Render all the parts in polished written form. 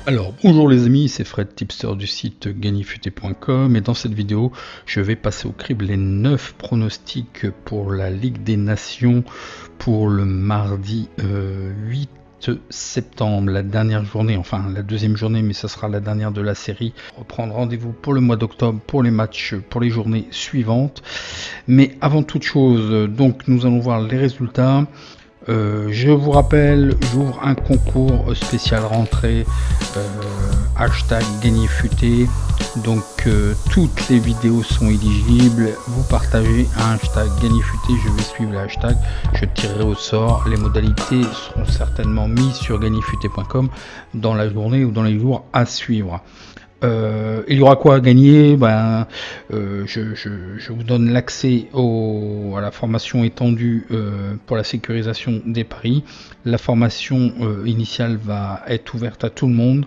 Alors bonjour les amis, c'est Fred, tipster du site gagnerfuté.com et dans cette vidéo je vais passer au crible les 9 pronostics pour la Ligue des Nations pour le mardi 8 septembre, la dernière journée, enfin la deuxième journée, mais ça sera la dernière de la série. Reprendre rendez-vous pour le mois d'octobre, pour les matchs, pour les journées suivantes. Mais avant toute chose, donc nous allons voir les résultats. Je vous rappelle, j'ouvre un concours spécial rentrée, hashtag gagnerfuté. Donc toutes les vidéos sont éligibles. Vous partagez un hashtag gagnerfuté, je vais suivre le hashtag, je tirerai au sort. Les modalités seront certainement mises sur gagnerfuté.com dans la journée ou dans les jours à suivre. Il y aura quoi à gagner? Je vous donne l'accès à la formation étendue pour la sécurisation des paris. La formation initiale va être ouverte à tout le monde.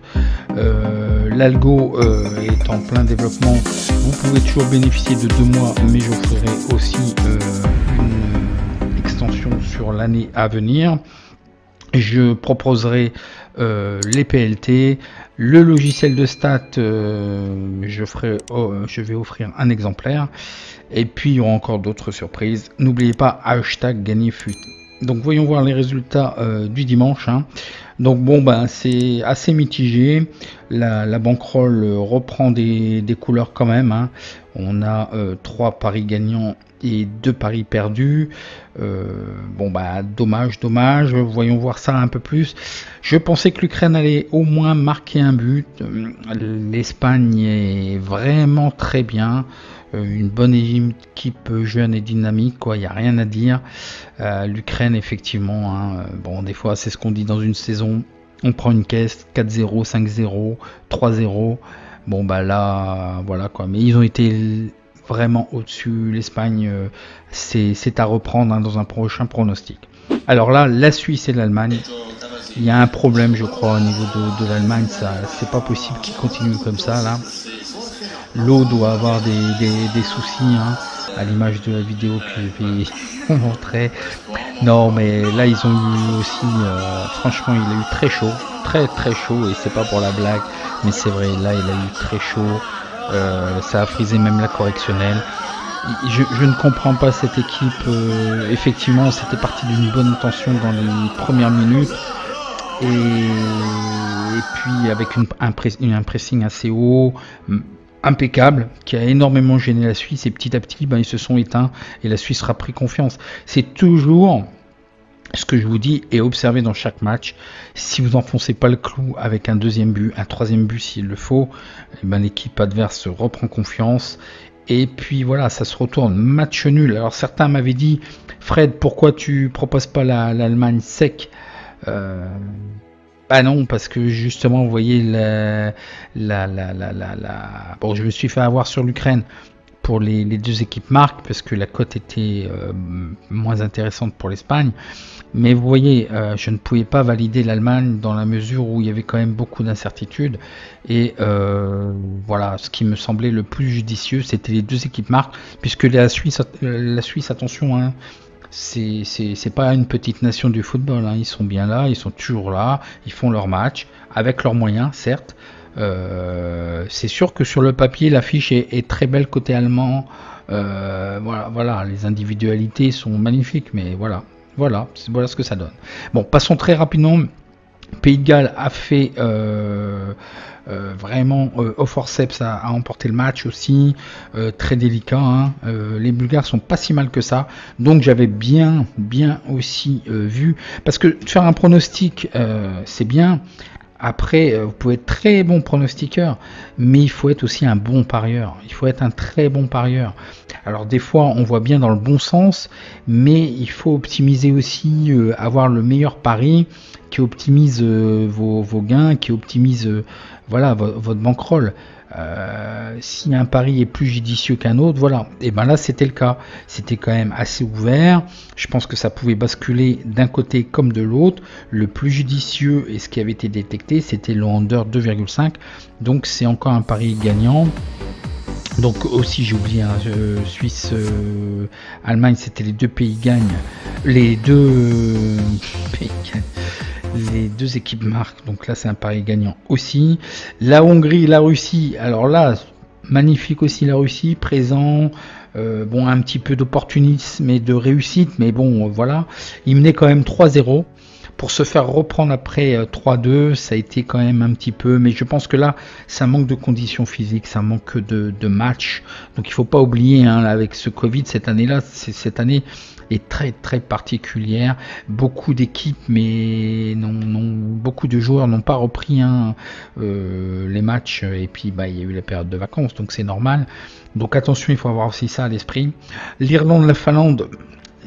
L'algo est en plein développement. Vous pouvez toujours bénéficier de 2 mois, mais j'offrirai aussi une extension sur l'année à venir. Je proposerai les PLT, le logiciel de stats, je vais offrir un exemplaire, et puis il y aura encore d'autres surprises. N'oubliez pas hashtag gagnerfuté. Donc voyons voir les résultats du dimanche. Donc bon, c'est assez mitigé. La bankroll reprend des couleurs quand même. On a 3 paris gagnants et 2 paris perdus. Dommage. Voyons voir ça un peu plus. Je pensais que l'Ukraine allait au moins marquer un but. L'Espagne est vraiment très bien. Une bonne équipe jeune et dynamique, quoi. Il n'y a rien à dire. L'Ukraine, effectivement, des fois c'est ce qu'on dit dans une saison. On prend une caisse, 4-0, 5-0, 3-0. Là, voilà quoi. Mais ils ont été vraiment au-dessus. L'Espagne, c'est à reprendre dans un prochain pronostic. Alors là, la Suisse et l'Allemagne, il y a un problème, je crois, au niveau de l'Allemagne. C'est pas possible qu'ils continuent comme ça là. L'eau doit avoir des soucis, à l'image de la vidéo que je vais vous montrer. Non, mais là ils ont eu aussi, franchement, il a eu très chaud, très chaud, et c'est pas pour la blague, mais c'est vrai, là il a eu très chaud. Ça a frisé même la correctionnelle. Je ne comprends pas cette équipe. Effectivement, c'était parti d'une bonne intention dans les premières minutes, et puis avec un pressing assez haut, impeccable, qui a énormément gêné la Suisse, et petit à petit ils se sont éteints et la Suisse a pris confiance. C'est toujours ce que je vous dis et observez dans chaque match. Si vous n'enfoncez pas le clou avec un deuxième but, un troisième but s'il le faut, l'équipe adverse reprend confiance. Et puis voilà, ça se retourne. Match nul. Alors certains m'avaient dit, Fred, pourquoi tu proposes pas l'Allemagne sec? Non, parce que justement, vous voyez, je me suis fait avoir sur l'Ukraine pour les 2 équipes marques, parce que la cote était moins intéressante pour l'Espagne. Mais vous voyez, je ne pouvais pas valider l'Allemagne dans la mesure où il y avait quand même beaucoup d'incertitudes. Et voilà, ce qui me semblait le plus judicieux, c'était les 2 équipes marques, puisque la Suisse, attention, c'est pas une petite nation du football, ils sont bien là, ils sont toujours là, ils font leur match avec leurs moyens, certes. C'est sûr que sur le papier l'affiche est très belle côté allemand. Voilà, les individualités sont magnifiques, mais voilà ce que ça donne. Bon, passons très rapidement. Pays de Galles a fait vraiment au forceps à emporter le match aussi, très délicat. Les Bulgares sont pas si mal que ça, donc j'avais bien aussi vu, parce que faire un pronostic c'est bien. Après, vous pouvez être très bon pronostiqueur, mais il faut être aussi un bon parieur. Il faut être un très bon parieur. Alors des fois, on voit bien dans le bon sens, mais il faut optimiser aussi, avoir le meilleur pari qui optimise vos gains, qui optimise votre bankroll. Si un pari est plus judicieux qu'un autre, voilà, et là c'était le cas, c'était quand même assez ouvert. Je pense que ça pouvait basculer d'un côté comme de l'autre. Le plus judicieux et ce qui avait été détecté, c'était le under 2,5, donc c'est encore un pari gagnant. Donc aussi j'ai oublié, Suisse, Allemagne, c'était les 2 pays gagnent, les 2 pays gagnent. Les deux équipes marquent, donc là c'est un pari gagnant aussi. La Hongrie, la Russie, alors là, magnifique aussi la Russie, présent, bon un petit peu d'opportunisme et de réussite, mais bon voilà, il menait quand même 3-0. Pour se faire reprendre après 3-2, ça a été quand même un petit peu, mais je pense que là, ça manque de conditions physiques, ça manque de matchs. Donc il faut pas oublier, hein, avec ce Covid, cette année est très très particulière. Beaucoup d'équipes, mais beaucoup de joueurs n'ont pas repris les matchs, et puis bah, il y a eu la période de vacances, donc c'est normal. Donc attention, il faut avoir aussi ça à l'esprit. L'Irlande, la Finlande.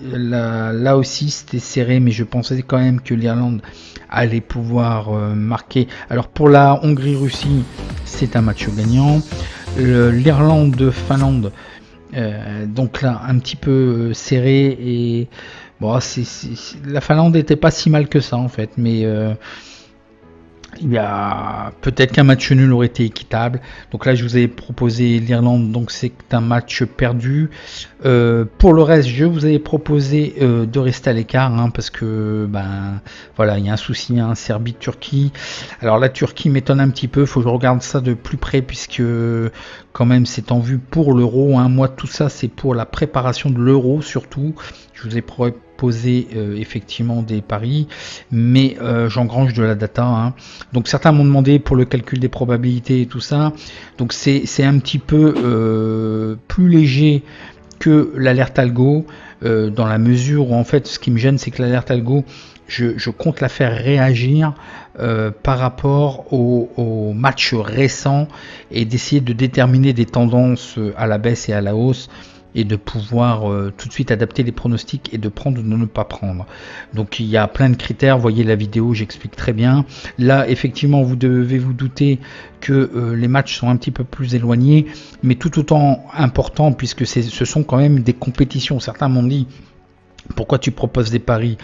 Là aussi c'était serré, mais je pensais quand même que l'Irlande allait pouvoir marquer. Alors pour la Hongrie-Russie, c'est un match gagnant. L'Irlande-Finlande, donc là un petit peu serré, et bon, la Finlande n'était pas si mal que ça en fait, mais il y a peut-être qu'un match nul aurait été équitable. Donc là, je vous ai proposé l'Irlande, donc c'est un match perdu. Pour le reste, je vous avais proposé de rester à l'écart, hein, parce que ben voilà, il y a un souci, hein, Serbie-Turquie. Alors la Turquie m'étonne un petit peu, faut que je regarde ça de plus près, puisque quand même c'est en vue pour l'Euro, hein. Moi, tout ça c'est pour la préparation de l'Euro surtout. Je vous ai poser effectivement des paris, mais j'engrange de la data, hein. Donc certains m'ont demandé pour le calcul des probabilités et tout ça, donc c'est un petit peu plus léger que l'alerte algo, dans la mesure où en fait ce qui me gêne, c'est que l'alerte algo, je compte la faire réagir par rapport aux matchs récents, et d'essayer de déterminer des tendances à la baisse et à la hausse, et de pouvoir tout de suite adapter les pronostics et de prendre ou de ne pas prendre. Donc il y a plein de critères, voyez la vidéo, j'explique très bien. Là effectivement vous devez vous douter que les matchs sont un petit peu plus éloignés, mais tout autant importants, puisque ce sont quand même des compétitions. Certains m'ont dit: pourquoi tu proposes des paris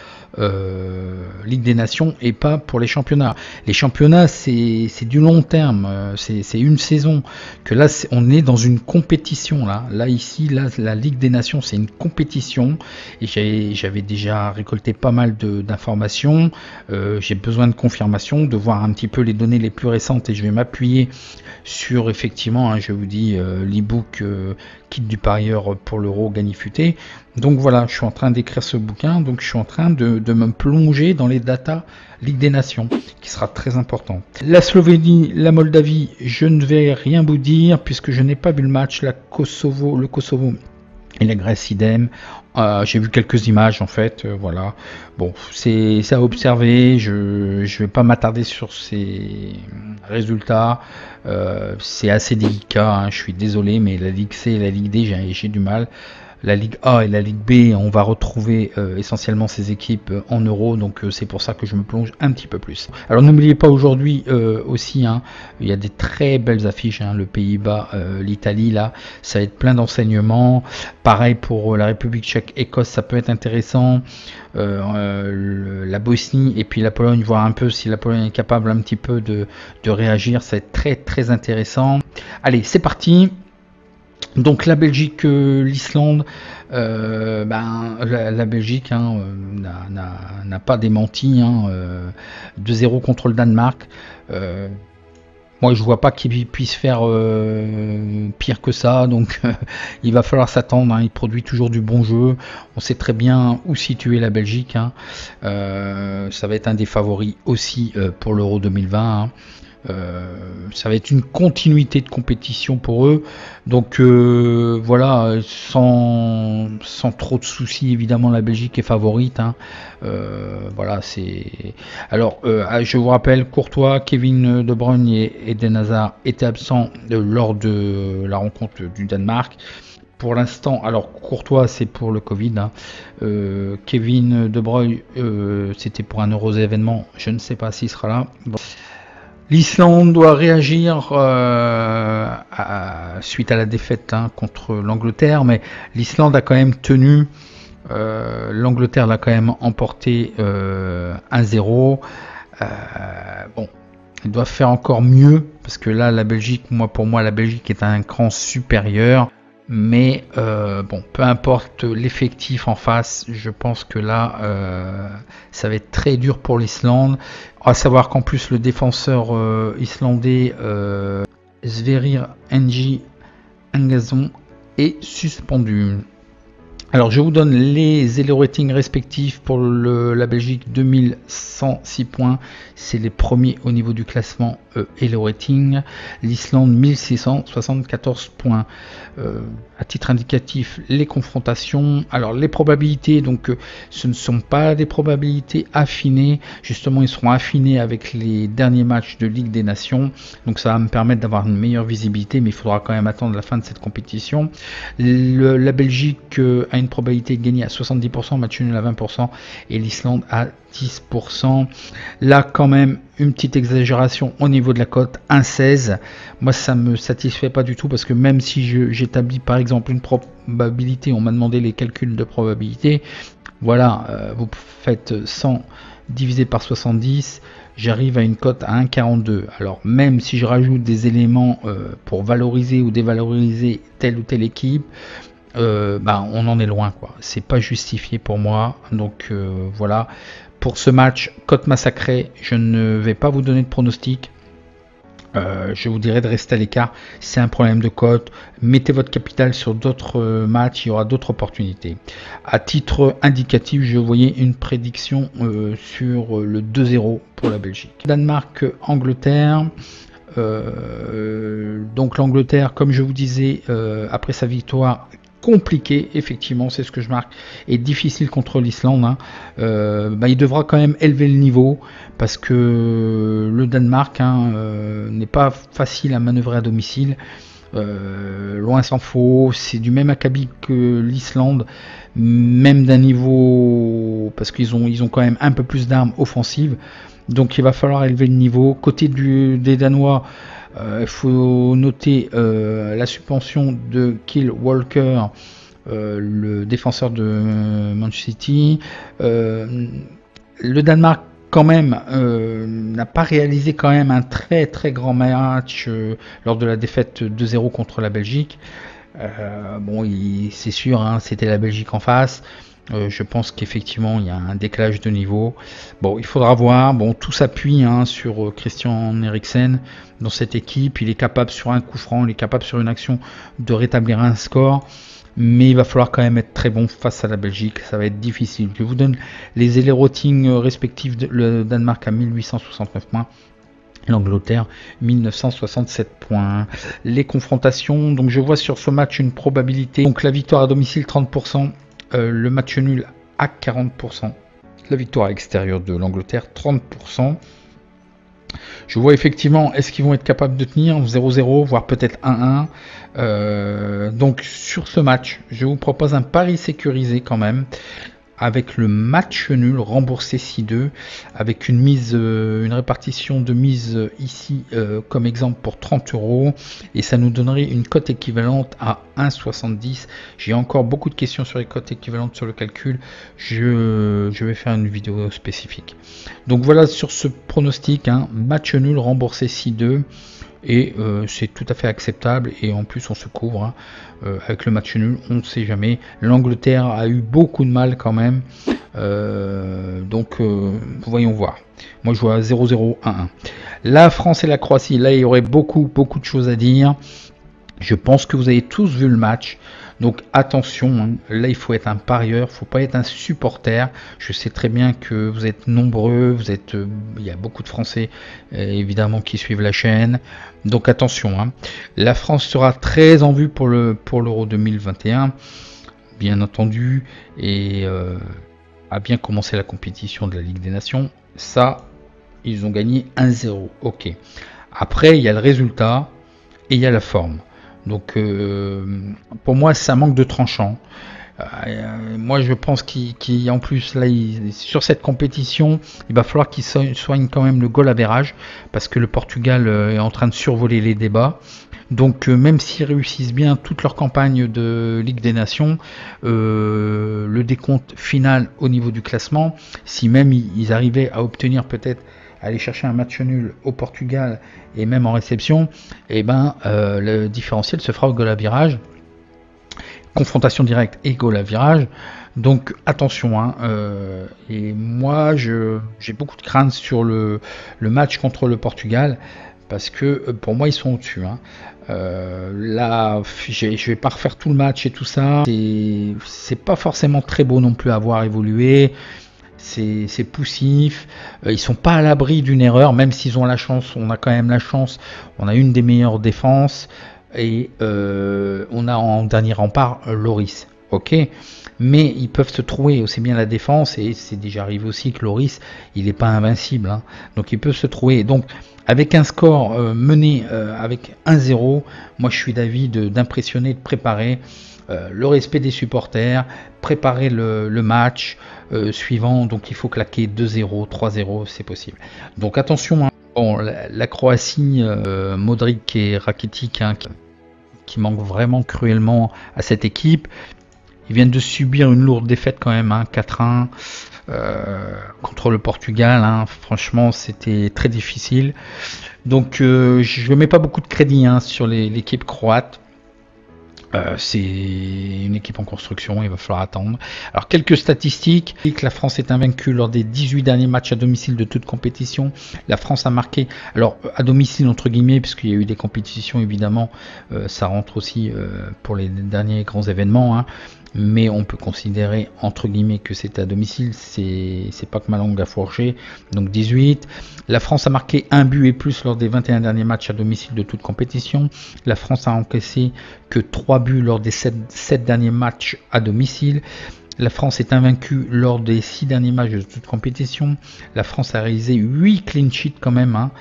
Ligue des Nations et pas pour les championnats? Les championnats, c'est du long terme, c'est une saison. Que là, on est dans une compétition. Là ici, la Ligue des Nations, c'est une compétition. Et j'avais déjà récolté pas mal d'informations. J'ai besoin de confirmation, de voir un petit peu les données les plus récentes, et je vais m'appuyer sur, effectivement, hein, je vous dis, l'e-book Kit du parieur pour l'Euro Gagné-Futé. Donc voilà, je suis en train d'écrire ce bouquin, donc je suis en train de me plonger dans les datas Ligue des Nations, qui sera très important. La Slovénie, la Moldavie, je ne vais rien vous dire puisque je n'ai pas vu le match. Le Kosovo et la Grèce, idem. J'ai vu quelques images en fait, voilà. Bon, c'est à observer, je vais pas m'attarder sur ces résultats. C'est assez délicat, hein, je suis désolé, mais la Ligue C et la Ligue D, j'ai du mal. La Ligue A et la Ligue B, on va retrouver essentiellement ces équipes en euros, donc c'est pour ça que je me plonge un petit peu plus. Alors n'oubliez pas aujourd'hui aussi, hein, il y a des très belles affiches, hein, le Pays-Bas, l'Italie, là, ça va être plein d'enseignements. Pareil pour la République tchèque, Écosse, ça peut être intéressant. La Bosnie et puis la Pologne, voir un peu si la Pologne est capable un petit peu de réagir, ça va être très très intéressant. Allez, c'est parti. Donc la Belgique, l'Islande, la Belgique, hein, n'a pas démenti, hein, 2-0 contre le Danemark. Moi je vois pas qu'il puisse faire pire que ça, donc il va falloir s'attendre, hein. Il produit toujours du bon jeu, on sait très bien où situer la Belgique, hein. Ça va être un des favoris aussi pour l'Euro 2020, hein. Ça va être une continuité de compétition pour eux, donc voilà, sans trop de soucis, évidemment la Belgique est favorite, hein. Voilà, c'est alors je vous rappelle, Courtois, Kevin De Bruyne et Eden Hazard étaient absents lors de la rencontre du Danemark. Pour l'instant, alors Courtois c'est pour le Covid, hein. Kevin De Bruyne c'était pour un heureux événement, je ne sais pas s'il sera là. Bon. L'Islande doit réagir suite à la défaite, hein, contre l'Angleterre, mais l'Islande a quand même tenu. L'Angleterre l'a quand même emporté 1-0. Bon, ils doivent faire encore mieux, parce que là, la Belgique, pour moi, la Belgique est un cran supérieur. Mais bon, peu importe l'effectif en face, je pense que là, ça va être très dur pour l'Islande. À savoir qu'en plus, le défenseur islandais Sverrir Engi Angazon est suspendu. Alors je vous donne les Elo ratings respectifs pour la Belgique. 2106 points, c'est les premiers au niveau du classement Elo rating. L'Islande 1674 points. À titre indicatif, les confrontations. Alors les probabilités, donc ce ne sont pas des probabilités affinées, justement ils seront affinés avec les derniers matchs de Ligue des Nations, donc ça va me permettre d'avoir une meilleure visibilité, mais il faudra quand même attendre la fin de cette compétition. La Belgique a une probabilité de gagner à 70%, match nul à 20%, et l'Islande à 10%. Là quand même une petite exagération au niveau de la cote, 1,16. Moi ça me satisfait pas du tout, parce que même si j'établis par exemple une probabilité, on m'a demandé les calculs de probabilité, voilà, vous faites 100 divisé par 70, j'arrive à une cote à 1,42. Alors même si je rajoute des éléments pour valoriser ou dévaloriser telle ou telle équipe, on en est loin, quoi. C'est pas justifié pour moi, donc voilà. Pour ce match, cote massacrée, je ne vais pas vous donner de pronostic. Je vous dirais de rester à l'écart. C'est un problème de cote. Mettez votre capital sur d'autres matchs, il y aura d'autres opportunités. À titre indicatif, je voyais une prédiction sur le 2-0 pour la Belgique. Danemark-Angleterre. Donc l'Angleterre, comme je vous disais, après sa victoire compliqué, effectivement, c'est ce que je marque, et difficile contre l'Islande, hein. Il devra quand même élever le niveau, parce que le Danemark n'est pas facile à manœuvrer à domicile. Loin s'en faut, c'est du même acabit que l'Islande, même d'un niveau, parce qu'ils ont quand même un peu plus d'armes offensives, donc il va falloir élever le niveau. Côté des Danois, il faut noter la suspension de Kyle Walker, le défenseur de Manchester City. Le Danemark quand même n'a pas réalisé quand même un très très grand match lors de la défaite 2-0 contre la Belgique. Bon, c'est sûr, hein, c'était la Belgique en face. Je pense qu'effectivement il y a un décalage de niveau. Bon, il faudra voir. Bon, tout s'appuie sur Christian Eriksen dans cette équipe. Il est capable sur un coup franc, il est capable sur une action de rétablir un score. Mais il va falloir quand même être très bon face à la Belgique. Ça va être difficile. Je vous donne les Elo ratings respectifs. Le Danemark à 1869 points. L'Angleterre 1967 points. Les confrontations, donc je vois sur ce match une probabilité. Donc la victoire à domicile 30%. Le match nul à 40%, la victoire à l'extérieur de l'Angleterre 30%. Je vois effectivement, est-ce qu'ils vont être capables de tenir 0-0, voire peut-être 1-1. Donc sur ce match, je vous propose un pari sécurisé quand même, avec le match nul remboursé 6-2, avec une répartition de mise ici comme exemple pour 30 €, et ça nous donnerait une cote équivalente à 1,70. J'ai encore beaucoup de questions sur les cotes équivalentes sur le calcul, je vais faire une vidéo spécifique. Donc voilà sur ce pronostic, match nul remboursé 6-2. Et c'est tout à fait acceptable, et en plus on se couvre avec le match nul, on ne sait jamais. L'Angleterre a eu beaucoup de mal quand même, donc voyons voir. Moi je vois à 0-0, 1-1. La France et la Croatie, là il y aurait beaucoup de choses à dire. Je pense que vous avez tous vu le match. Donc attention, là il faut être un parieur, il ne faut pas être un supporter. Je sais très bien que vous êtes nombreux, il y a beaucoup de Français évidemment qui suivent la chaîne. Donc attention, la France sera très en vue pour l'Euro 2021, bien entendu, et a bien commencé la compétition de la Ligue des Nations. Ça, ils ont gagné 1-0, ok. Après, il y a le résultat et il y a la forme. Donc pour moi ça manque de tranchant. Moi je pense qu'en plus là sur cette compétition il va falloir qu'il soigne quand même le goal average, parce que le Portugal est en train de survoler les débats. Donc même s'ils réussissent bien toute leur campagne de Ligue des Nations, le décompte final au niveau du classement, si même ils arrivaient à obtenir peut-être aller chercher un match nul au Portugal et même en réception, le différentiel se fera au goal average. confrontation directe et goal à virage. Donc attention, hein, et moi j'ai beaucoup de craintes sur le match contre le Portugal, parce que pour moi ils sont au-dessus. Hein. Là, je vais pas refaire tout le match et tout ça. C'est pas forcément très beau non plus à voir évoluer. C'est poussif. Ils sont pas à l'abri d'une erreur, même s'ils ont la chance. On a quand même la chance. On a une des meilleures défenses et on a en dernier rempart Lloris. Ok. Mais ils peuvent se trouver aussi bien la défense, et c'est déjà arrivé aussi que Lloris, il n'est pas invincible. Hein. Donc ils peuvent se trouver. Donc avec un score mené avec 1-0, moi je suis d'avis d'impressionner, de préparer le respect des supporters, préparer le match suivant. Donc il faut claquer 2-0, 3-0, c'est possible. Donc attention, hein. Bon, la Croatie, Modric et Rakitic, hein, qui manquent vraiment cruellement à cette équipe. Ils viennent de subir une lourde défaite quand même, hein, 4-1 contre le Portugal. Hein. Franchement, c'était très difficile. Donc, je ne mets pas beaucoup de crédit, hein, sur l'équipe croate. C'est une équipe en construction, il va falloir attendre. Alors, quelques statistiques. La France est invaincue lors des 18 derniers matchs à domicile de toute compétition. La France a marqué, alors à domicile entre guillemets, puisqu'il y a eu des compétitions évidemment, ça rentre aussi pour les derniers grands événements. Hein. Mais on peut considérer entre guillemets que c'est à domicile, c'est pas que ma langue a fourché. Donc 18. La France a marqué un but et plus lors des 21 derniers matchs à domicile de toute compétition. La France a encaissé que 3 buts lors des 7 derniers matchs à domicile. La France est invaincue lors des 6 derniers matchs de toute compétition. La France a réalisé 8 clean sheets quand même, hein,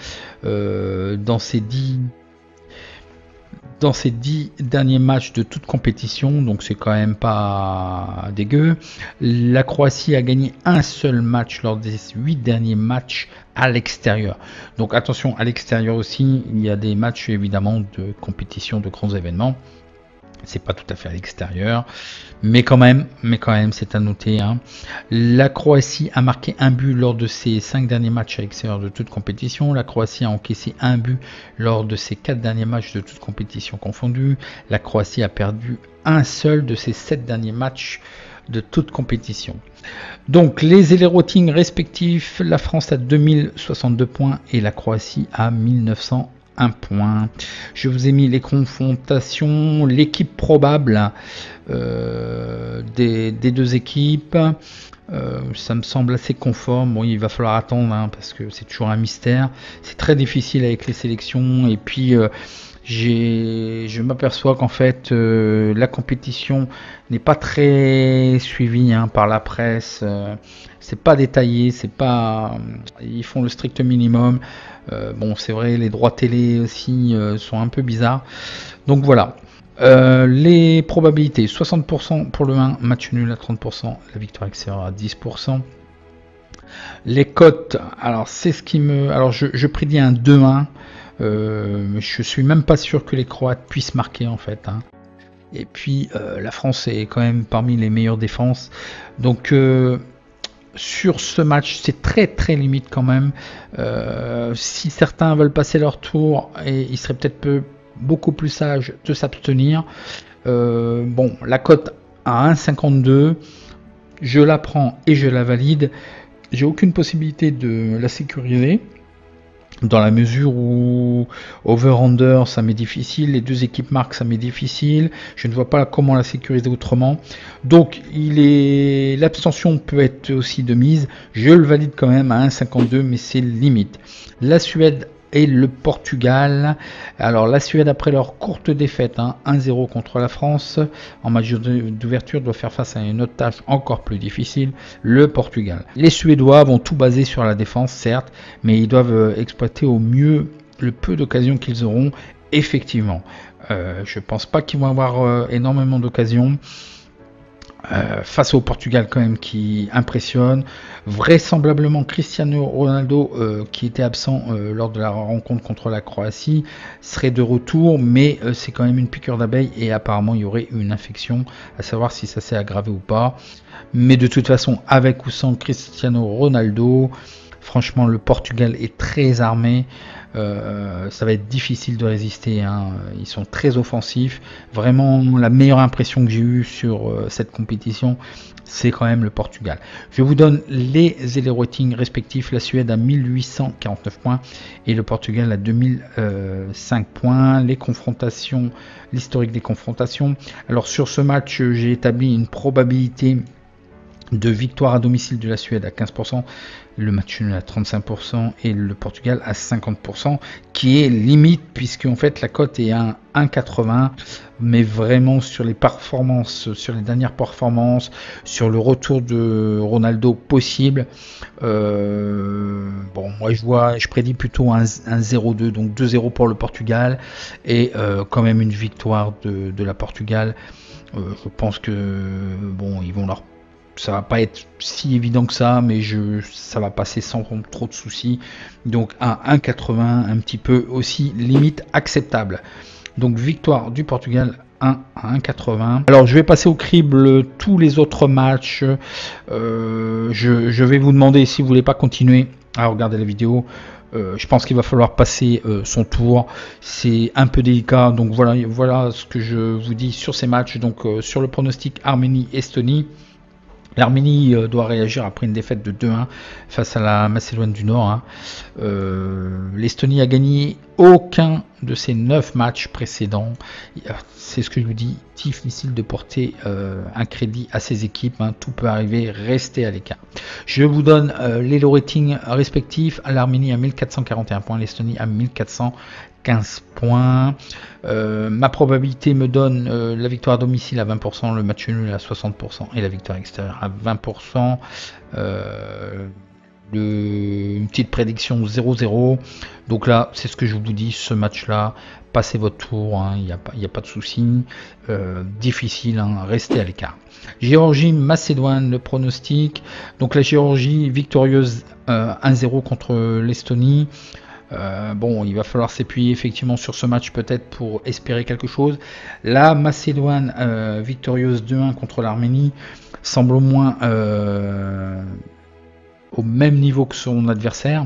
dans ces 10 derniers matchs de toute compétition, donc c'est quand même pas dégueu. La Croatie a gagné un seul match lors des 8 derniers matchs à l'extérieur. Donc attention, à l'extérieur aussi, il y a des matchs évidemment de compétition, de grands événements. C'est pas tout à fait à l'extérieur, mais quand même, c'est à noter. Hein. La Croatie a marqué un but lors de ses 5 derniers matchs à l'extérieur de toute compétition. La Croatie a encaissé un but lors de ses 4 derniers matchs de toute compétition confondue. La Croatie a perdu un seul de ses 7 derniers matchs de toute compétition. Donc les Eleroting respectifs, la France a 2062 points et la Croatie a 1901 point. Je vous ai mis les confrontations, l'équipe probable des deux équipes. Ça me semble assez conforme. Bon, il va falloir attendre, hein, parce que c'est toujours un mystère. C'est très difficile avec les sélections. Et puis je m'aperçois qu'en fait la compétition n'est pas très suivie, hein, par la presse. C'est pas détaillé, ils font le strict minimum. Bon, c'est vrai, les droits télé aussi sont un peu bizarres. Donc voilà. Les probabilités, 60% pour le 1, match nul à 30%, la victoire extérieure à 10%. Les cotes, alors c'est ce qui me... Alors je prédis un 2-1. Je suis même pas sûr que les Croates puissent marquer en fait. Hein. Et puis la France est quand même parmi les meilleures défenses. Donc sur ce match, c'est très très limite quand même. Si certains veulent passer leur tour, et il serait peut-être beaucoup plus sage de s'abstenir. Bon, la cote à 1,52, je la prends et je la valide. J'ai aucune possibilité de la sécuriser, dans la mesure où over-under ça m'est difficile, les deux équipes marquent ça m'est difficile, je ne vois pas comment la sécuriser autrement. Donc l'abstention peut être aussi de mise, je le valide quand même à 1,52, mais c'est limite. La Suède et le Portugal. Alors la Suède, après leur courte défaite, hein, 1-0 contre la France en match d'ouverture, doit faire face à une autre tâche encore plus difficile, le Portugal. Les Suédois vont tout baser sur la défense, certes, mais ils doivent exploiter au mieux le peu d'occasions qu'ils auront, effectivement. Je pense pas qu'ils vont avoir énormément d'occasions. Face au Portugal quand même qui impressionne. Vraisemblablement Cristiano Ronaldo, qui était absent lors de la rencontre contre la Croatie, serait de retour, mais c'est quand même une piqûre d'abeille et apparemment il y aurait une infection, à savoir si ça s'est aggravé ou pas. Mais de toute façon, avec ou sans Cristiano Ronaldo, Franchement, le Portugal est très armé. Ça va être difficile de résister, hein. Ils sont très offensifs. Vraiment, la meilleure impression que j'ai eue sur cette compétition, c'est quand même le Portugal. Je vous donne les ratings respectifs. La Suède à 1849 points et le Portugal à 2005 points. Les confrontations, l'historique des confrontations. Alors sur ce match, j'ai établi une probabilité de victoire à domicile de la Suède à 15%, le match nul à 35% et le Portugal à 50%, qui est limite puisque en fait la cote est à 1,80, mais vraiment sur les performances, sur les dernières performances, sur le retour de Ronaldo possible, bon moi je prédis plutôt un 0-2, donc 2-0 pour le Portugal et quand même une victoire de la Portugal. Je pense que bon ils vont ça va pas être si évident que ça, mais ça va passer sans trop de soucis. Donc à 1,80, un petit peu aussi limite acceptable. Donc victoire du Portugal 1 à 1,80. Alors je vais passer au crible tous les autres matchs. Je vais vous demander si vous voulez pas continuer à regarder la vidéo. Je pense qu'il va falloir passer son tour. C'est un peu délicat. Donc voilà ce que je vous dis sur ces matchs. Donc sur le pronostic Arménie-Estonie. L'Arménie doit réagir après une défaite de 2-1 face à la Macédoine du Nord. Hein. L'Estonie a gagné aucun de ses 9 matchs précédents. C'est ce que je vous dis, difficile de porter un crédit à ces équipes. Hein. Tout peut arriver, restez à l'écart. Je vous donne les ratings respectifs. L'Arménie à 1441 points, l'Estonie à 1415 points. Ma probabilité me donne la victoire à domicile à 20%, le match nul à 60% et la victoire extérieure à 20%. Une petite prédiction 0-0. Donc là, c'est ce que je vous dis, ce match-là, passez votre tour, hein, il n'y a pas de souci. Difficile, hein, restez à l'écart. Géorgie-Macédoine, le pronostic. Donc la Géorgie victorieuse 1-0 contre l'Estonie. Bon, il va falloir s'appuyer effectivement sur ce match peut-être pour espérer quelque chose. La Macédoine victorieuse 2-1 contre l'Arménie semble au moins au même niveau que son adversaire.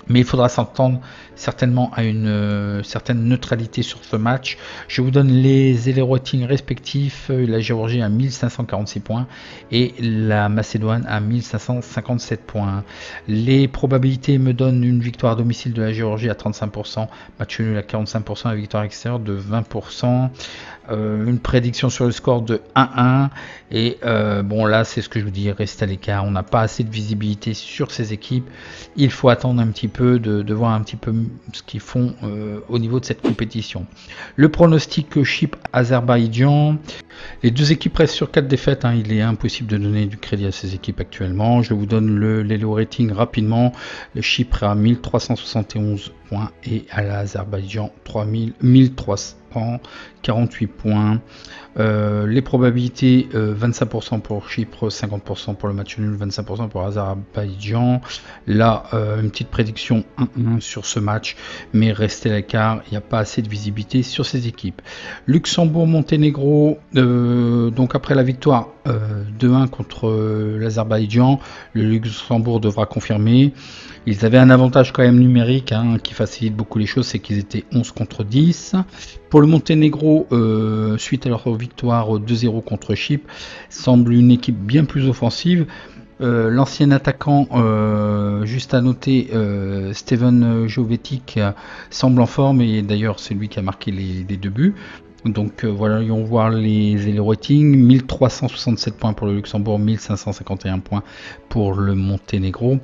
Mais il faudra s'entendre certainement à une certaine neutralité sur ce match. Je vous donne les ratings respectifs. La Géorgie à 1546 points et la Macédoine à 1557 points. Les probabilités me donnent une victoire à domicile de la Géorgie à 35%, match nul à 45% et victoire extérieure de 20%. Une prédiction sur le score de 1-1 et bon là c'est ce que je vous dis, reste à l'écart, on n'a pas assez de visibilité sur ces équipes, il faut attendre un petit peu de voir un petit peu ce qu'ils font au niveau de cette compétition. Le pronostic Chypre-Azerbaïdjan, les deux équipes restent sur 4 défaites, hein. Il est impossible de donner du crédit à ces équipes actuellement. Je vous donne les ratings rapidement. Le Chypre à 1371 points et à l'Azerbaïdjan 1348 points. Les probabilités 25% pour Chypre, 50% pour le match nul, 25% pour Azerbaïdjan. Là, une petite prédiction 1-1 sur ce match, mais restez à l'écart, il n'y a pas assez de visibilité sur ces équipes. Luxembourg-Monténégro, donc après la victoire 2-1 contre l'Azerbaïdjan, le Luxembourg devra confirmer. Ils avaient un avantage quand même numérique, hein, qui facilite beaucoup les choses, c'est qu'ils étaient 11 contre 10. Pour le Monténégro, suite à leur victoire 2-0 contre Chypre, semble une équipe bien plus offensive. L'ancien attaquant, juste à noter, Steven Jovetic, semble en forme et d'ailleurs c'est lui qui a marqué les 2 buts. Donc voilà, on va voir les ratings. 1367 points pour le Luxembourg, 1551 points pour le Monténégro.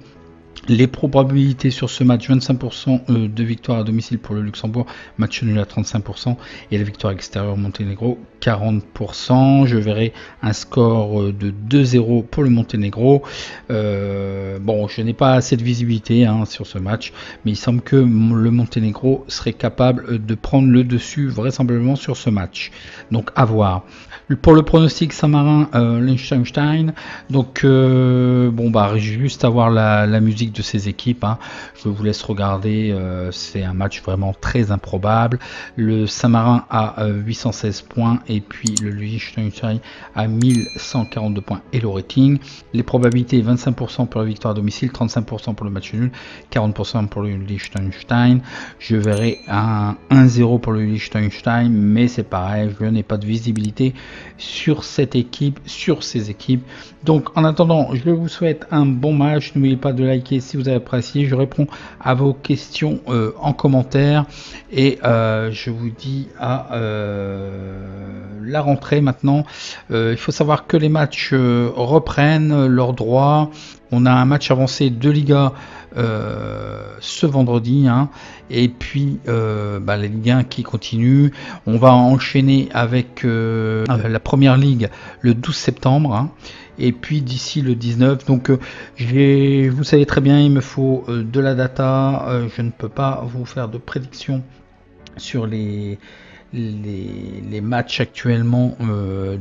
Les probabilités sur ce match, 25% de victoire à domicile pour le Luxembourg, match nul à 35% et la victoire extérieure Monténégro 40%. Je verrai un score de 2-0 pour le Monténégro. Bon, je n'ai pas assez de visibilité, hein, sur ce match, mais il semble que le Monténégro serait capable de prendre le dessus vraisemblablement sur ce match. Donc à voir. Pour le pronostic Saint-Marin, Liechtenstein, donc bon bah juste avoir la musique physique de ces équipes, hein. Je vous laisse regarder, c'est un match vraiment très improbable. Le Saint-Marin a 816 points et puis le Liechtenstein a 1142 points et le rating. Les probabilités 25% pour la victoire à domicile, 35% pour le match nul, 40% pour le Liechtenstein. Je verrai un 1-0 pour le Liechtenstein, mais c'est pareil, je n'ai pas de visibilité sur cette équipe, sur ces équipes. Donc en attendant, je vous souhaite un bon match. N'oubliez pas de liker si vous avez apprécié. Je réponds à vos questions en commentaire et je vous dis à la rentrée maintenant. Il faut savoir que les matchs reprennent leurs droits. On a un match avancé de Liga ce vendredi, hein, et puis la Ligue 1 qui continue. On va enchaîner avec la première ligue le 12 septembre, hein, et puis d'ici le 19. Donc vous savez très bien, il me faut de la data. Je ne peux pas vous faire de prédiction sur les matchs actuellement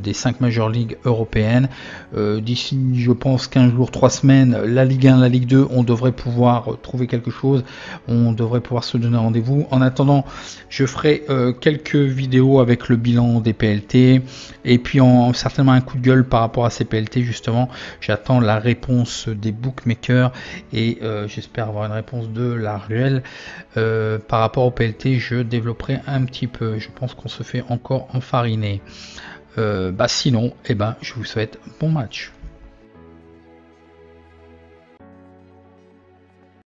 des 5 Major League européennes. D'ici, je pense, 15 jours, 3 semaines, la Ligue 1, la Ligue 2, on devrait pouvoir trouver quelque chose. On devrait pouvoir se donner rendez-vous. En attendant, je ferai quelques vidéos avec le bilan des PLT et puis certainement un coup de gueule par rapport à ces PLT. Justement, j'attends la réponse des bookmakers et j'espère avoir une réponse de la Ruelle. Par rapport au PLT, je développerai un petit peu. Je pense qu'on se fait encore enfariner. Sinon, je vous souhaite bon match.